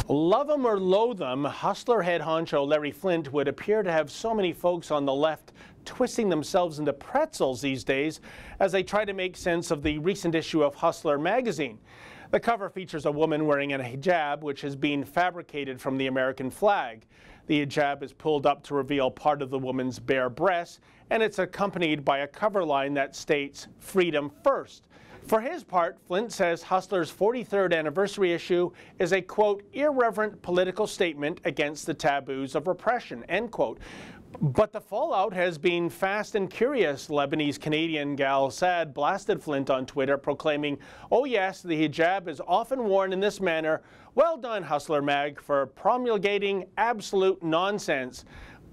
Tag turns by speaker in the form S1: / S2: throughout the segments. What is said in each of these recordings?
S1: Love him or loathe him, Hustler head honcho Larry Flynt would appear to have so many folks on the left twisting themselves into pretzels these days as they try to make sense of the recent issue of Hustler magazine. The cover features a woman wearing a hijab, which has been fabricated from the American flag. The hijab is pulled up to reveal part of the woman's bare breasts, and it's accompanied by a cover line that states, "Freedom first." For his part, Flynt says Hustler's 43rd anniversary issue is a, quote, irreverent political statement against the taboos of repression, end quote. But the fallout has been fast and curious. Lebanese-Canadian Gal Saad blasted Flynt on Twitter, proclaiming, "Oh yes, the hijab is often worn in this manner. Well done, Hustler Mag, for promulgating absolute nonsense."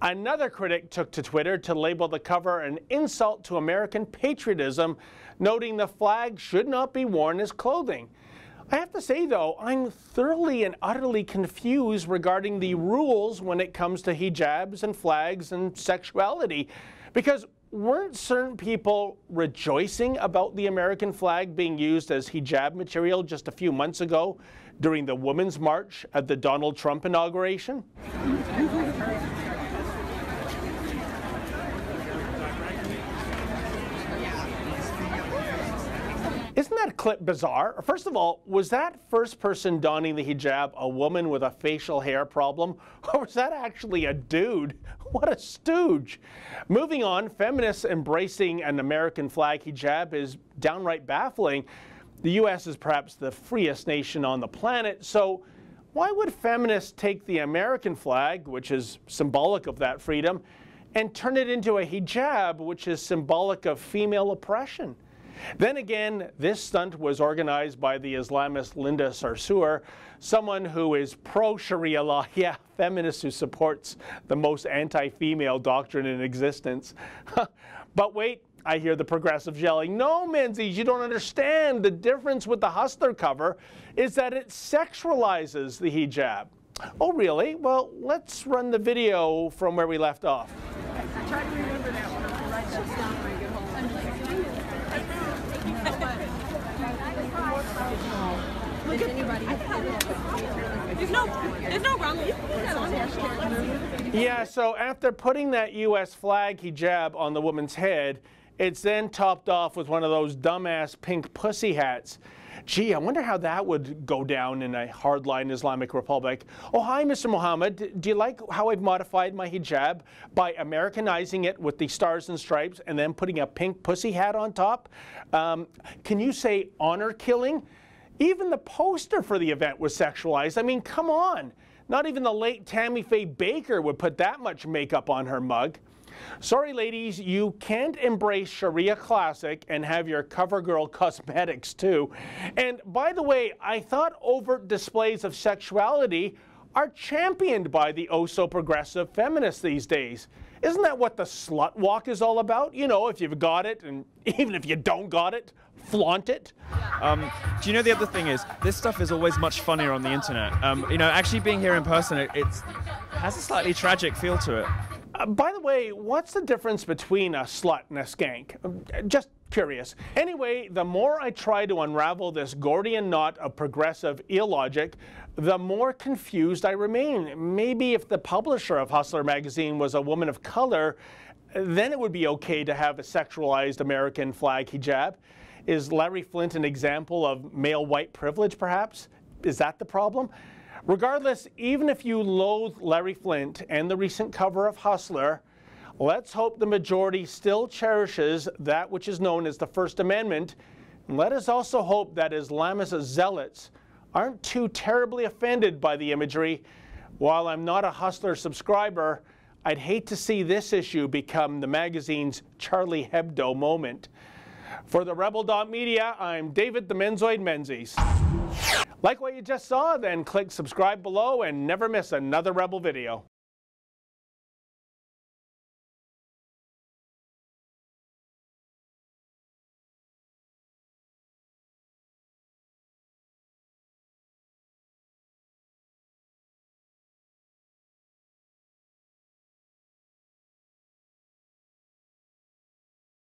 S1: Another critic took to Twitter to label the cover an insult to American patriotism, noting the flag should not be worn as clothing. I have to say, though, I'm thoroughly and utterly confused regarding the rules when it comes to hijabs and flags and sexuality, because weren't certain people rejoicing about the American flag being used as hijab material just a few months ago during the Women's March at the Donald Trump inauguration? Isn't that clip bizarre? First of all, was that first person donning the hijab a woman with a facial hair problem? Or was that actually a dude? What a stooge. Moving on, feminists embracing an American flag hijab is downright baffling. The U.S. is perhaps the freest nation on the planet, so why would feminists take the American flag, which is symbolic of that freedom, and turn it into a hijab, which is symbolic of female oppression? Then again, this stunt was organized by the Islamist Linda Sarsour, someone who is pro-Sharia law, yeah, feminist who supports the most anti-female doctrine in existence. But wait, I hear the progressives yelling, "No, Menzies, you don't understand. The difference with the Hustler cover is that it sexualizes the hijab." Oh, really? Well, let's run the video from where we left off.
S2: I tried to remember that one. I'll write this down when I get home. Look at anybody. There's no wrong with it.
S1: Yeah, so after putting that U.S. flag hijab on the woman's head, it's then topped off with one of those dumbass pink pussy hats. Gee, I wonder how that would go down in a hardline Islamic republic. Oh, hi, Mr. Mohammed. Do you like how I've modified my hijab by Americanizing it with the stars and stripes and then putting a pink pussy hat on top? Can you say honor killing? Even the poster for the event was sexualized. I mean, come on. Not even the late Tammy Faye Baker would put that much makeup on her mug. Sorry, ladies, you can't embrace Sharia classic and have your CoverGirl cosmetics too. And by the way, I thought overt displays of sexuality are championed by the oh-so-progressive feminists these days. Isn't that what the slut walk is all about? You know, if you've got it, and even if you don't got it, flaunt it.
S3: Do you know the other thing is, this stuff is always much funnier on the internet. You know, actually being here in person, it has a slightly tragic feel to it.
S1: By the way, what's the difference between a slut and a skank? Just curious. Anyway, the more I try to unravel this Gordian knot of progressive illogic, the more confused I remain. Maybe if the publisher of Hustler magazine was a woman of color, then it would be okay to have a sexualized American flag hijab. Is Larry Flynt an example of male white privilege, perhaps? Is that the problem? Regardless, even if you loathe Larry Flynt and the recent cover of Hustler, let's hope the majority still cherishes that which is known as the First Amendment. And let us also hope that Islamist zealots aren't too terribly offended by the imagery. While I'm not a Hustler subscriber, I'd hate to see this issue become the magazine's Charlie Hebdo moment. For the Rebel.media, I'm David the Menzoid Menzies. Like what you just saw? Then click subscribe below and never miss another Rebel video.